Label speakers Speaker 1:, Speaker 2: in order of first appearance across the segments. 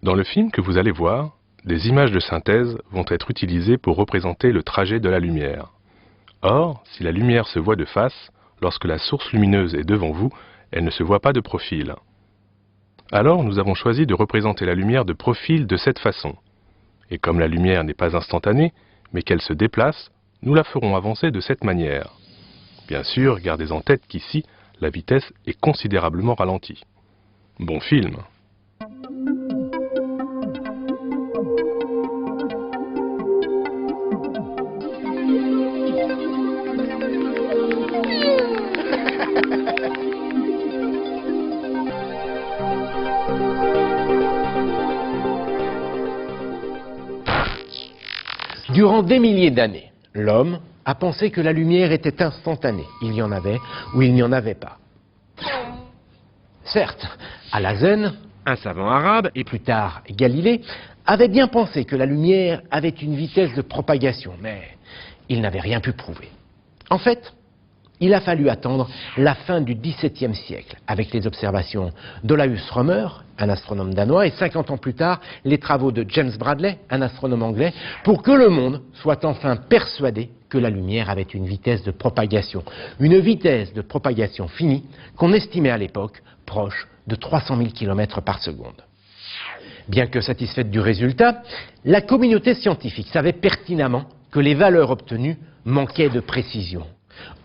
Speaker 1: Dans le film que vous allez voir, des images de synthèse vont être utilisées pour représenter le trajet de la lumière. Or, si la lumière se voit de face, lorsque la source lumineuse est devant vous, elle ne se voit pas de profil. Alors, nous avons choisi de représenter la lumière de profil de cette façon. Et comme la lumière n'est pas instantanée, mais qu'elle se déplace, nous la ferons avancer de cette manière. Bien sûr, gardez en tête qu'ici, la vitesse est considérablement ralentie. Bon film!
Speaker 2: Durant des milliers d'années, l'homme a pensé que la lumière était instantanée. Il y en avait ou il n'y en avait pas. Certes, Alhazen, un savant arabe, et plus tard Galilée, avait bien pensé que la lumière avait une vitesse de propagation, mais il n'avait rien pu prouver. En fait, il a fallu attendre la fin du XVIIe siècle, avec les observations d'Olaus Rømer, un astronome danois, et 50 ans plus tard, les travaux de James Bradley, un astronome anglais, pour que le monde soit enfin persuadé que la lumière avait une vitesse de propagation finie, qu'on estimait à l'époque proche de 300 000 km par seconde. Bien que satisfaite du résultat, la communauté scientifique savait pertinemment que les valeurs obtenues manquaient de précision.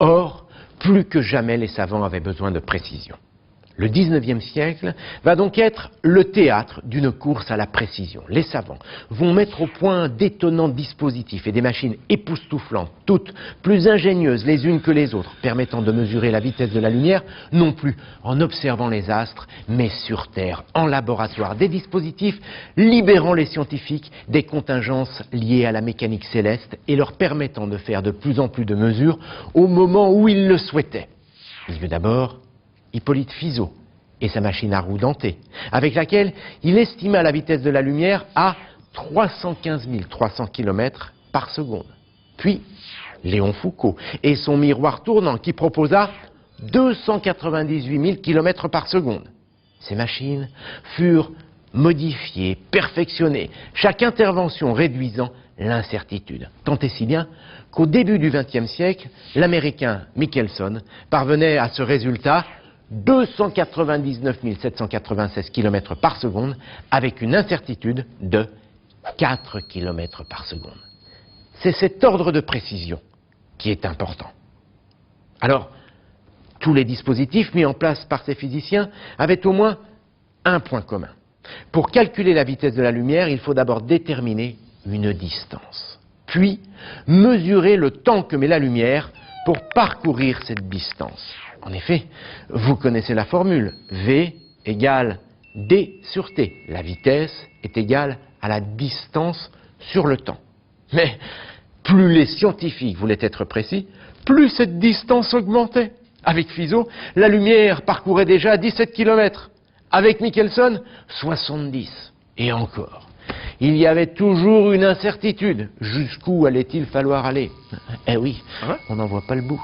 Speaker 2: Or, plus que jamais, les savants avaient besoin de précision. Le XIXe siècle va donc être le théâtre d'une course à la précision. Les savants vont mettre au point d'étonnants dispositifs et des machines époustouflantes, toutes plus ingénieuses les unes que les autres, permettant de mesurer la vitesse de la lumière, non plus en observant les astres, mais sur Terre, en laboratoire. Des dispositifs libérant les scientifiques des contingences liées à la mécanique céleste et leur permettant de faire de plus en plus de mesures au moment où ils le souhaitaient. Il y eut d'abord Hippolyte Fizeau et sa machine à roues dentée, avec laquelle il estima la vitesse de la lumière à 315 300 km par seconde. Puis, Léon Foucault et son miroir tournant qui proposa 298 000 km par seconde. Ces machines furent modifiées, perfectionnées, chaque intervention réduisant l'incertitude. Tant et si bien qu'au début du XXe siècle, l'Américain Michelson parvenait à ce résultat 299 796 km par seconde avec une incertitude de 4 km par seconde. C'est cet ordre de précision qui est important. Alors, tous les dispositifs mis en place par ces physiciens avaient au moins un point commun. Pour calculer la vitesse de la lumière, il faut d'abord déterminer une distance, puis mesurer le temps que met la lumière pour parcourir cette distance. En effet, vous connaissez la formule, V égale D sur T. La vitesse est égale à la distance sur le temps. Mais plus les scientifiques voulaient être précis, plus cette distance augmentait. Avec Fizeau, la lumière parcourait déjà 17 km. Avec Michelson, 70. Et encore. Il y avait toujours une incertitude. Jusqu'où allait-il falloir aller? Eh oui, on n'en voit pas le bout.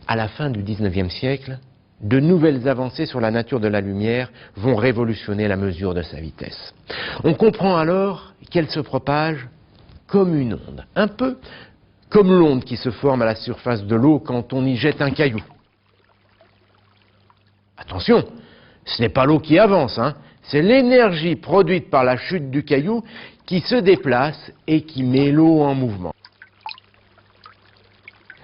Speaker 2: À la fin du XIXe siècle, de nouvelles avancées sur la nature de la lumière vont révolutionner la mesure de sa vitesse. On comprend alors qu'elle se propage comme une onde, un peu comme l'onde qui se forme à la surface de l'eau quand on y jette un caillou. Attention, ce n'est pas l'eau qui avance, c'est l'énergie produite par la chute du caillou qui se déplace et qui met l'eau en mouvement.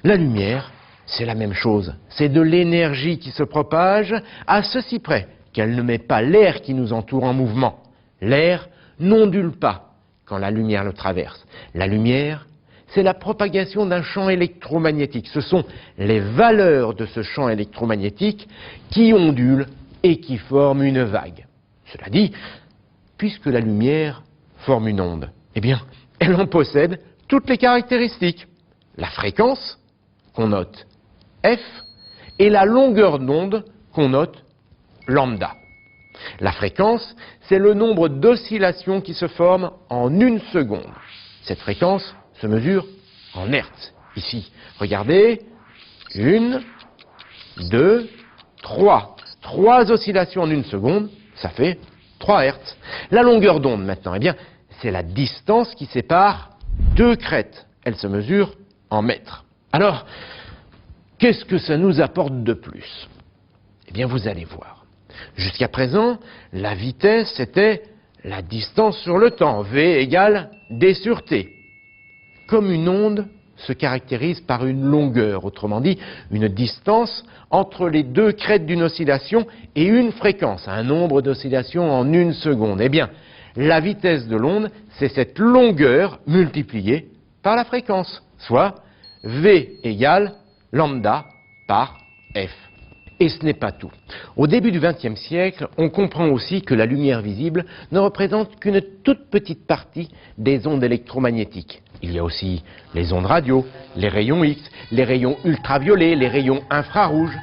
Speaker 2: La lumière, c'est la même chose. C'est de l'énergie qui se propage à ceci près qu'elle ne met pas l'air qui nous entoure en mouvement. L'air n'ondule pas quand la lumière le traverse. La lumière, c'est la propagation d'un champ électromagnétique. Ce sont les valeurs de ce champ électromagnétique qui ondulent et qui forment une vague. Cela dit, puisque la lumière forme une onde, eh bien, elle en possède toutes les caractéristiques. La fréquence, qu'on note F, et la longueur d'onde, qu'on note lambda. La fréquence, c'est le nombre d'oscillations qui se forment en une seconde. Cette fréquence se mesure en hertz. Ici, regardez, 1, 2, 3. 3 oscillations en une seconde, ça fait 3 Hertz. La longueur d'onde maintenant, eh bien, c'est la distance qui sépare deux crêtes. Elle se mesure en mètres. Alors, qu'est-ce que ça nous apporte de plus? Eh bien, vous allez voir. Jusqu'à présent, la vitesse, c'était la distance sur le temps, v égale d sur t. Comme une onde se caractérise par une longueur, autrement dit, une distance entre les deux crêtes d'une oscillation et une fréquence, un nombre d'oscillations en une seconde. Eh bien, la vitesse de l'onde, c'est cette longueur multipliée par la fréquence, soit v égale lambda par f. Et ce n'est pas tout. Au début du XXe siècle, on comprend aussi que la lumière visible ne représente qu'une toute petite partie des ondes électromagnétiques. Il y a aussi les ondes radio, les rayons X, les rayons ultraviolets, les rayons infrarouges.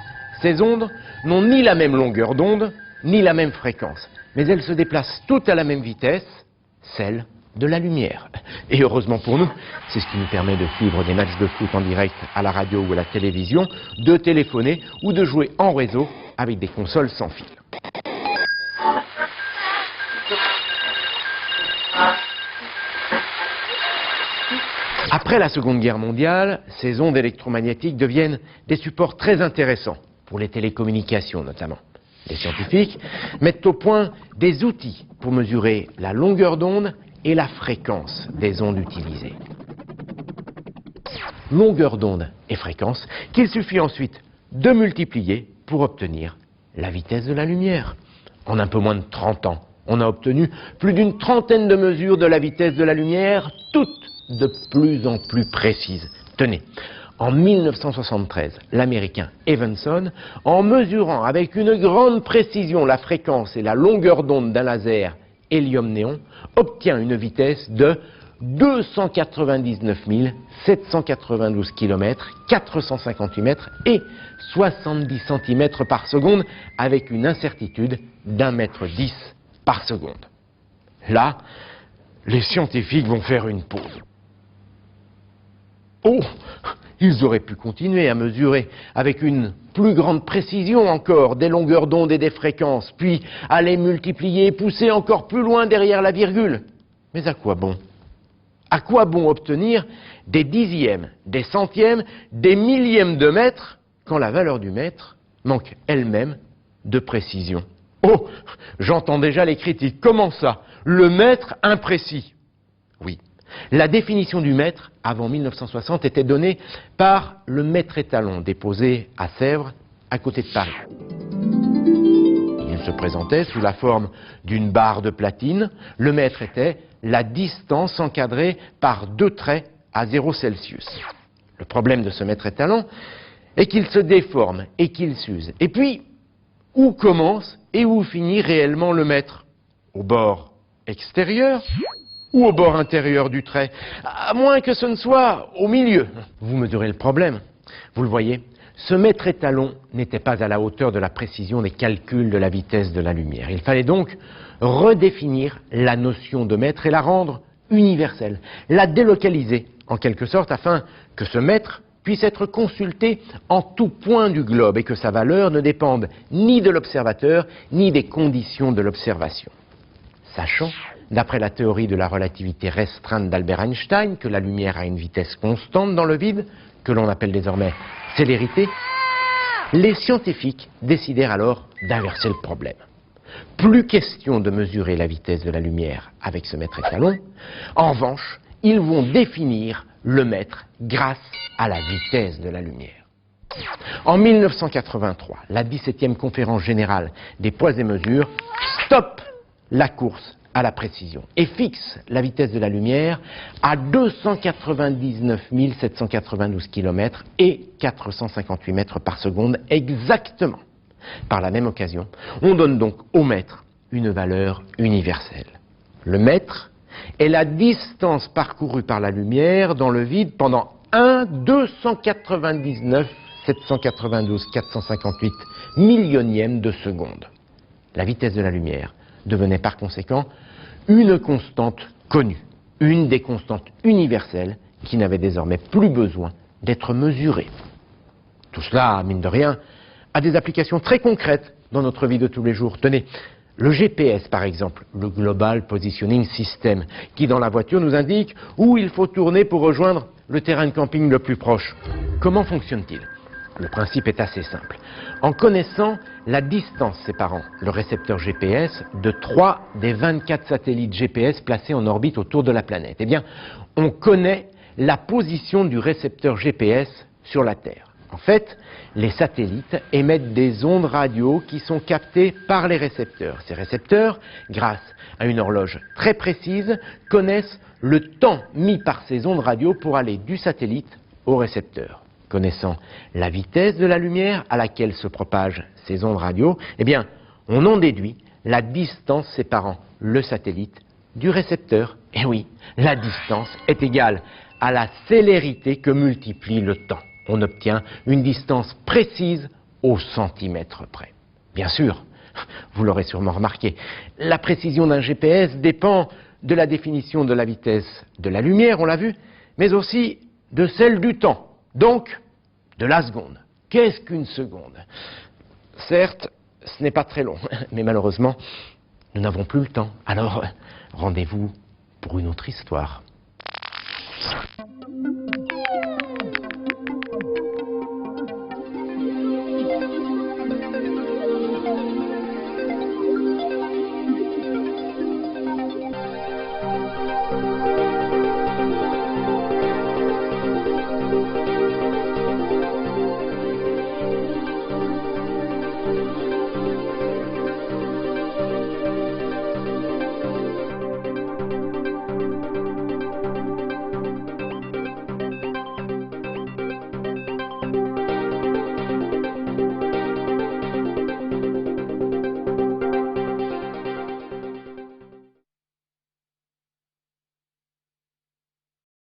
Speaker 2: Ces ondes n'ont ni la même longueur d'onde, ni la même fréquence, mais elles se déplacent toutes à la même vitesse, celle de la lumière. Et heureusement pour nous, c'est ce qui nous permet de suivre des matchs de foot en direct à la radio ou à la télévision, de téléphoner ou de jouer en réseau avec des consoles sans fil. Après la Seconde Guerre mondiale, ces ondes électromagnétiques deviennent des supports très intéressants, pour les télécommunications notamment. Les scientifiques mettent au point des outils pour mesurer la longueur d'onde et la fréquence des ondes utilisées. Longueur d'onde et fréquence qu'il suffit ensuite de multiplier pour obtenir la vitesse de la lumière. En un peu moins de 30 ans, on a obtenu plus d'une trentaine de mesures de la vitesse de la lumière, toutes de plus en plus précises. Tenez, en 1973, l'Américain Evenson, en mesurant avec une grande précision la fréquence et la longueur d'onde d'un laser hélium-néon, obtient une vitesse de 299 792 km, 458 mètres et 70 cm par seconde, avec une incertitude d'1,10 mètre par seconde. Là, les scientifiques vont faire une pause. Oh, ils auraient pu continuer à mesurer avec une plus grande précision encore des longueurs d'onde et des fréquences, puis à les multiplier et pousser encore plus loin derrière la virgule. Mais à quoi bon? À quoi bon obtenir des dixièmes, des centièmes, des millièmes de mètre quand la valeur du mètre manque elle-même de précision? Oh, j'entends déjà les critiques. Comment ça? Le mètre imprécis? Oui. La définition du mètre, avant 1960, était donnée par le mètre étalon déposé à Sèvres, à côté de Paris. Il se présentait sous la forme d'une barre de platine. Le mètre était la distance encadrée par deux traits à 0 Celsius. Le problème de ce mètre étalon est qu'il se déforme et qu'il s'use. Et puis, où commence et où finit réellement le mètre? Au bord extérieur ou au bord intérieur du trait? À moins que ce ne soit au milieu. Vous mesurez le problème. Vous le voyez, ce mètre étalon n'était pas à la hauteur de la précision des calculs de la vitesse de la lumière. Il fallait donc redéfinir la notion de mètre et la rendre universelle, la délocaliser en quelque sorte afin que ce mètre puisse être consulté en tout point du globe et que sa valeur ne dépende ni de l'observateur ni des conditions de l'observation. Sachant, d'après la théorie de la relativité restreinte d'Albert Einstein, que la lumière a une vitesse constante dans le vide, que l'on appelle désormais célérité, les scientifiques décidèrent alors d'inverser le problème. Plus question de mesurer la vitesse de la lumière avec ce mètre étalon. En revanche, ils vont définir le mètre grâce à la vitesse de la lumière. En 1983, la 17e conférence générale des poids et mesures stoppe la course à la précision et fixe la vitesse de la lumière à 299 792 km et 458 mètres par seconde exactement. Par la même occasion, on donne donc au mètre une valeur universelle. Le mètre est la distance parcourue par la lumière dans le vide pendant 1/299 792 458 millionièmes de seconde. La vitesse de la lumière devenait par conséquent une constante connue, une des constantes universelles qui n'avait désormais plus besoin d'être mesurée. Tout cela, mine de rien, a des applications très concrètes dans notre vie de tous les jours. Tenez, Le GPS, par exemple, le Global Positioning System, qui dans la voiture nous indique où il faut tourner pour rejoindre le terrain de camping le plus proche. Comment fonctionne-t-il? Le principe est assez simple. En connaissant la distance séparant le récepteur GPS de 3 des 24 satellites GPS placés en orbite autour de la planète, eh bien, on connaît la position du récepteur GPS sur la Terre. En fait, les satellites émettent des ondes radio qui sont captées par les récepteurs. Ces récepteurs, grâce à une horloge très précise, connaissent le temps mis par ces ondes radio pour aller du satellite au récepteur. Connaissant la vitesse de la lumière à laquelle se propagent ces ondes radio, eh bien, on en déduit la distance séparant le satellite du récepteur. Et oui, la distance est égale à la célérité que multiplie le temps. On obtient une distance précise au centimètre près. Bien sûr, vous l'aurez sûrement remarqué, la précision d'un GPS dépend de la définition de la vitesse de la lumière, on l'a vu, mais aussi de celle du temps, donc de la seconde. Qu'est-ce qu'une seconde? Certes, ce n'est pas très long, mais malheureusement, nous n'avons plus le temps. Alors, rendez-vous pour une autre histoire.